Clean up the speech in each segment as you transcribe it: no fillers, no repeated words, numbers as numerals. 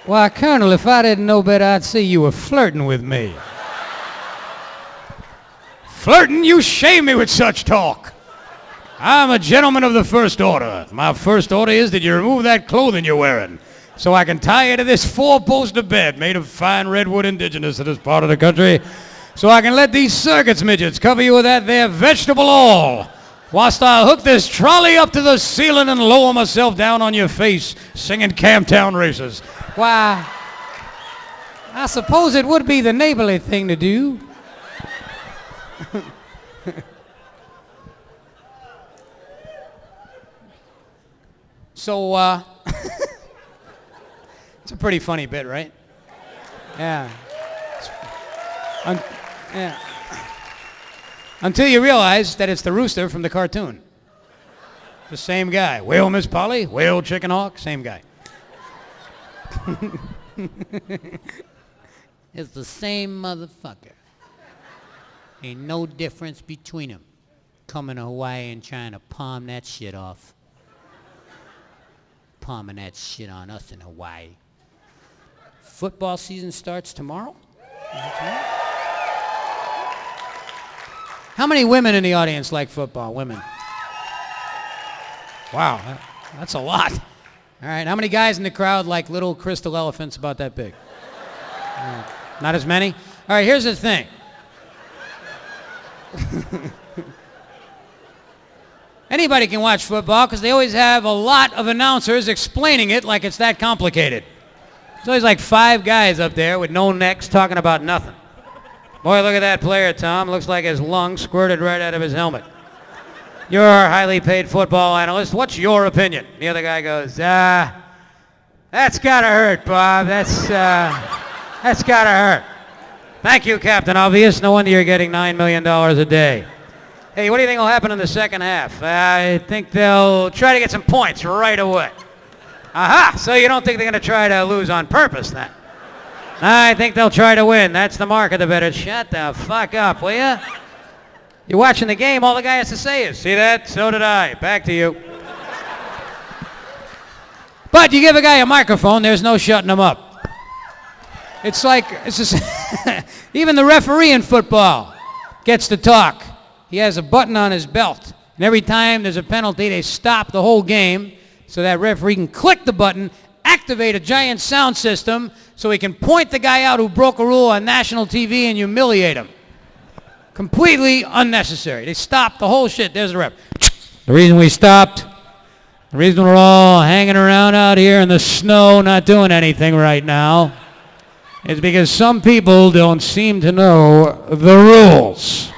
Why, Colonel, if I didn't know better, I'd say you were flirting with me. Flirting? You shame me with such talk. I'm a gentleman of the first order. My first order is that you remove that clothing you're wearing so I can tie you to this four-poster bed made of fine redwood indigenous to this part of the country so I can let these circus midgets cover you with that there vegetable oil whilst I hook this trolley up to the ceiling and lower myself down on your face singing Camptown races. Why, I suppose it would be the neighborly thing to do. So, it's a pretty funny bit, right? Yeah. Yeah. Until you realize that it's the rooster from the cartoon. The same guy. Well, Miss Polly, well, Chicken Hawk, same guy. It's the same motherfucker. Ain't no difference between them. Coming to Hawaii and trying to palm that shit off. Palming that shit on us in Hawaii. Football season starts tomorrow? How many women in the audience like football? Women. Wow, that's a lot. All right, how many guys in the crowd like little crystal elephants about that big? Not as many? All right, here's the thing. Anybody can watch football because they always have a lot of announcers explaining it like it's that complicated. There's always like 5 guys up there with no necks talking about nothing. Boy, look at that player, Tom. Looks like his lungs squirted right out of his helmet. You're a highly paid football analyst. What's your opinion? The other guy goes, that's gotta hurt, Bob. That's gotta hurt. Thank you, Captain Obvious. No wonder you're getting $9 million a day. Hey, what do you think will happen in the second half? I think they'll try to get some points right away. Aha! So you don't think they're going to try to lose on purpose, then? I think they'll try to win. That's the mark of the better. Shut the fuck up, will ya? You're watching the game. All the guy has to say is, see that? So did I. Back to you. But you give a guy a microphone, there's no shutting him up. It's like, it's just even the referee in football gets to talk. He has a button on his belt. And every time there's a penalty, they stop the whole game so that referee can click the button, activate a giant sound system so he can point the guy out who broke a rule on national TV and humiliate him. Completely unnecessary. They stopped the whole shit. There's the ref. The reason we stopped, the reason we're all hanging around out here in the snow not doing anything right now is because some people don't seem to know the rules.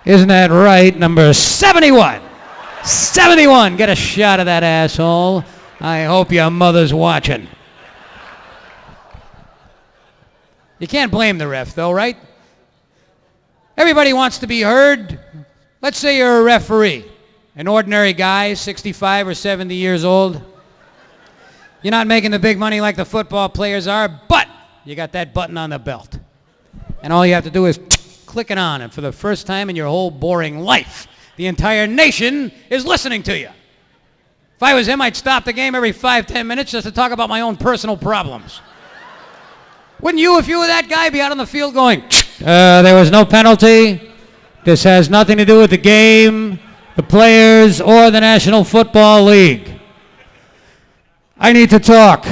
Isn't that right? Number 71. 71. Get a shot of that asshole. I hope your mother's watching. You can't blame the ref, though, right? Everybody wants to be heard. Let's say you're a referee, an ordinary guy, 65 or 70 years old. You're not making the big money like the football players are, but you got that button on the belt. And all you have to do is click it on, and for the first time in your whole boring life, the entire nation is listening to you. If I was him, I'd stop the game every 5-10 minutes just to talk about my own personal problems. Wouldn't you, if you were that guy, be out on the field going, there was no penalty. This has nothing to do with the game, the players, or the National Football League. I need to talk.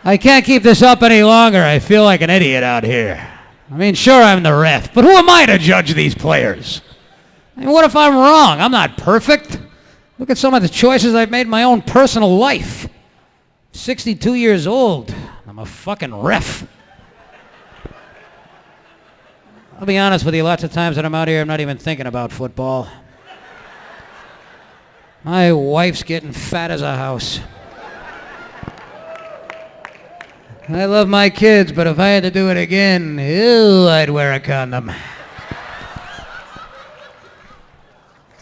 I can't keep this up any longer. I feel like an idiot out here. I mean, sure, I'm the ref, but who am I to judge these players? I mean, what if I'm wrong? I'm not perfect. Look at some of the choices I've made in my own personal life. 62 years old. I'm a fucking ref. I'll be honest with you, lots of times when I'm out here, I'm not even thinking about football. My wife's getting fat as a house. I love my kids, but if I had to do it again, ew, I'd wear a condom. It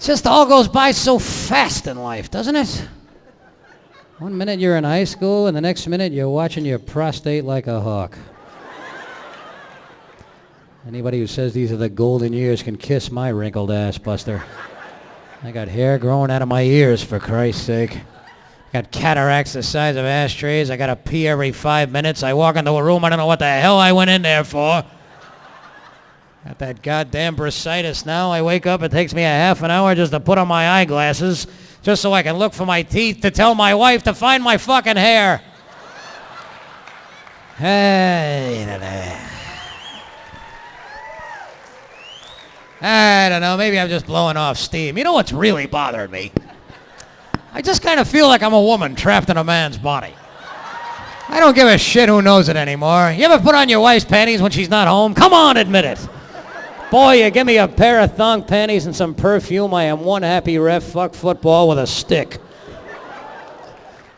just all goes by so fast in life, doesn't it? One minute you're in high school, and the next minute you're watching your prostate like a hawk. Anybody who says these are the golden years can kiss my wrinkled ass, Buster. I got hair growing out of my ears, for Christ's sake. Got cataracts the size of ashtrays. I got to pee every 5 minutes. I walk into a room, I don't know what the hell I went in there for. Got that goddamn bursitis now. I wake up, it takes me a half an hour just to put on my eyeglasses just so I can look for my teeth to tell my wife to find my fucking hair. Hey, I don't know, maybe I'm just blowing off steam. You know what's really bothering me? I just kind of feel like I'm a woman trapped in a man's body. I don't give a shit who knows it anymore. You ever put on your wife's panties when she's not home? Come on, admit it. Boy, you give me a pair of thong panties and some perfume, I am one happy ref. Fuck football with a stick.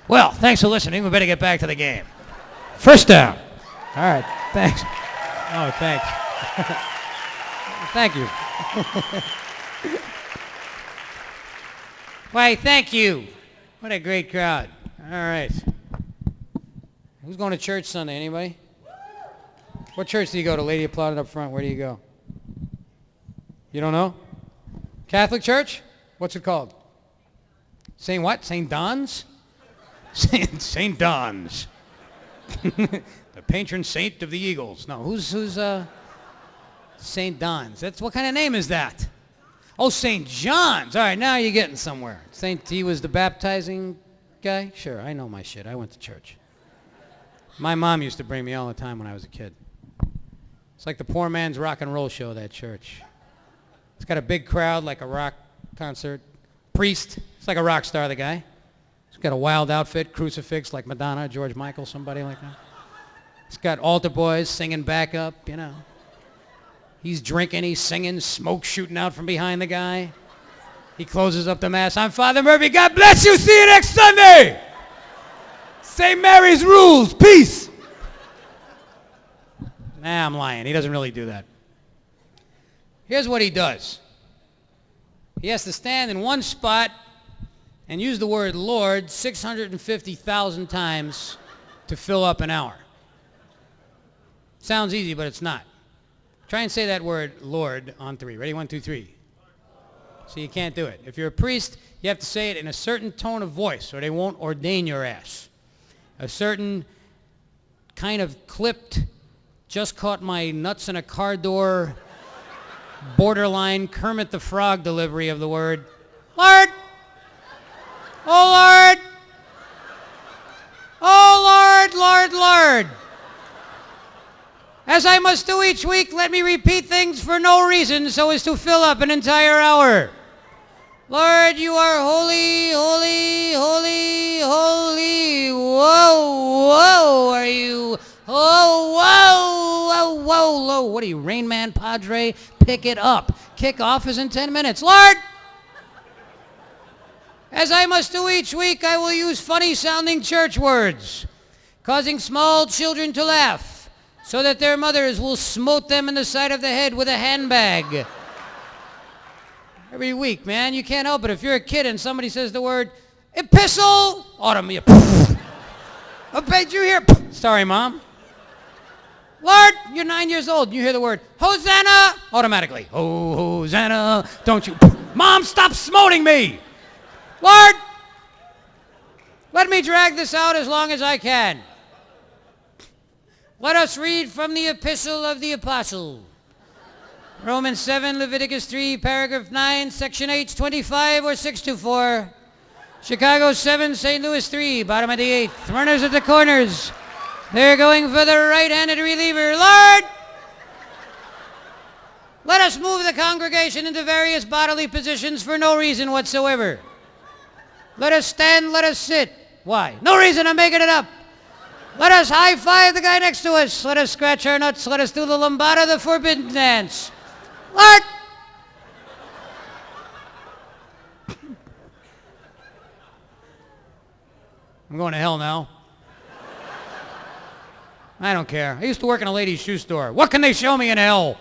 Well, thanks for listening. We better get back to the game. First down. All right, thanks. Oh, thanks. Thank you. Why, thank you. What a great crowd. All right. Who's going to church Sunday? Anybody? What church do you go to? Lady applauded up front. Where do you go? You don't know? Catholic church? What's it called? St. what? St. Don's? St. Don's. The patron saint of the Eagles. No, who's St. Don's? That's what kind of name is that? Oh, St. John's. All right, now you're getting somewhere. He was the baptizing guy? Sure, I know my shit. I went to church. My mom used to bring me all the time when I was a kid. It's like the poor man's rock and roll show, that church. It's got a big crowd like a rock concert. Priest. It's like a rock star, the guy. He's got a wild outfit, crucifix like Madonna, George Michael, somebody like that. He's got altar boys singing backup, you know. He's drinking, he's singing, smoke shooting out from behind the guy. He closes up the mass. I'm Father Murphy. God bless you. See you next Sunday. St. Mary's rules. Peace. Nah, I'm lying. He doesn't really do that. Here's what he does. He has to stand in one spot and use the word Lord 650,000 times to fill up an hour. Sounds easy, but it's not. Try and say that word, Lord, on 3. Ready? 1, 2, 3. So you can't do it. If you're a priest, you have to say it in a certain tone of voice or they won't ordain your ass. A certain kind of clipped, just caught my nuts in a car door, borderline Kermit the Frog delivery of the word, Lord! Oh, Lord! Oh, Lord, Lord, Lord! As I must do each week, let me repeat things for no reason so as to fill up an entire hour. Lord, you are holy, holy, holy, holy. Whoa, whoa, are you? Oh, whoa, whoa, whoa, whoa. What are you, Rain Man Padre? Pick it up. Kickoff is in 10 minutes. Lord, as I must do each week, I will use funny-sounding church words, causing small children to laugh, so that their mothers will smote them in the side of the head with a handbag. Every week, man, you can't help it. If you're a kid and somebody says the word epistle, automatically, did you hear? Sorry, Mom. Lord, you're 9 years old. You hear the word Hosanna, automatically. Hosanna, don't you? Mom, stop smoting me. Lord, let me drag this out as long as I can. Let us read from the Epistle of the Apostle. Romans 7, Leviticus 3, paragraph 9, section H, 25 or 624. Chicago 7, St. Louis 3, bottom of the 8th. Runners at the corners. They're going for the right-handed reliever. Lord! Let us move the congregation into various bodily positions for no reason whatsoever. Let us stand, let us sit. Why? No reason, I'm making it up. Let us high-five the guy next to us. Let us scratch our nuts. Let us do the lambada, the forbidden dance. Lord! I'm going to hell now. I don't care. I used to work in a ladies' shoe store. What can they show me in hell?